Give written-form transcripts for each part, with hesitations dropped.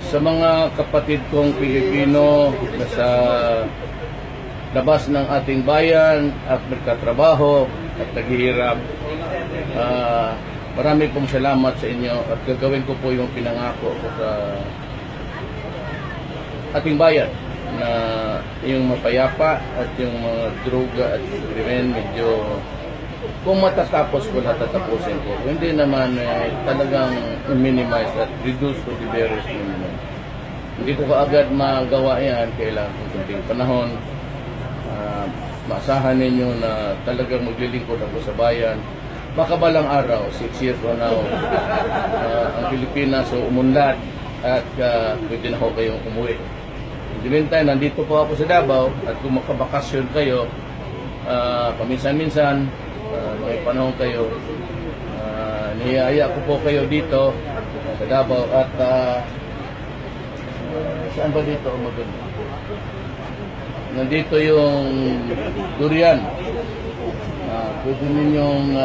Sa mga kapatid kong Pilipino na sa labas ng ating bayan at nagtatrabaho at naghihirap, marami pong salamat sa inyo at gagawin ko po yung pinangako ko sa ating bayan na yung mapayapa at yung mga droga at krimen medyo kung matatapos ko na tatapusin ko. Hindi naman talagang minimize at reduce to the barest minimum. Hindi ko kaagad magawa yan, kailangan ng kunting panahon. Maasahan ninyo na talagang maglilingkod ako sa bayan. Baka balang araw, 6 years from now, ang Pilipinas umunlad at pwede na ako kayong umuwi. In the meantime, nandito po ako sa Davao at kung makabakasyon kayo, paminsan-minsan, may panahon kayo, niyaya ko po kayo dito sa Davao at saan ba dito maganda? Nandito yung durian. Pwede ninyong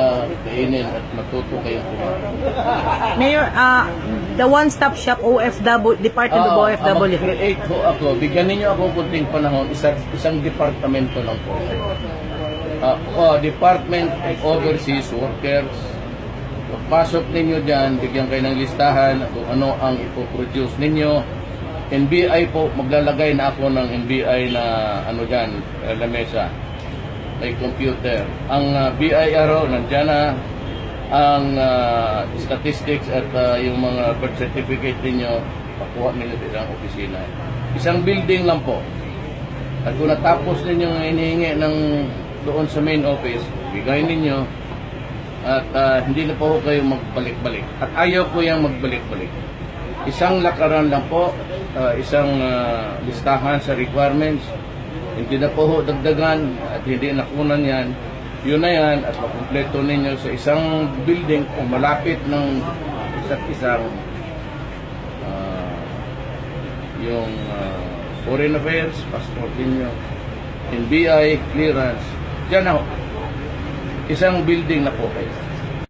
kainin at matuto kayong kumain. Mayor, the one-stop shop OFW, Department of OFW. Mag-create po ako. Bigyan ninyo akong kunting panahon, isang departamento lang po. Department of Overseas Workers. Pagpasok ninyo dyan, bigyan kayo ng listahan kung ano ang ipoproduce ninyo. NBI po, maglalagay na ako ng NBI na ano dyan, lamesa. May computer. Ang BIRO, nandyan na. Ang statistics at yung mga birth certificate ninyo, pakuha ninyo sa isang opisina. Isang building lang po. At kung natapos ninyo hinihingi ng doon sa main office, bigay ninyo at hindi na po kayo magbalik-balik. At ayaw ko yung magbalik-balik. Isang lakaran lang po, isang listahan sa requirements. Hindi na po dagdagan at hindi nakunan yan. Yun na yan at makumpleto ninyo sa isang building kung malapit ng isa't isang yung foreign affairs, passport ninyo, NBI, clearance. Diyan ako. Isang building na po kayo.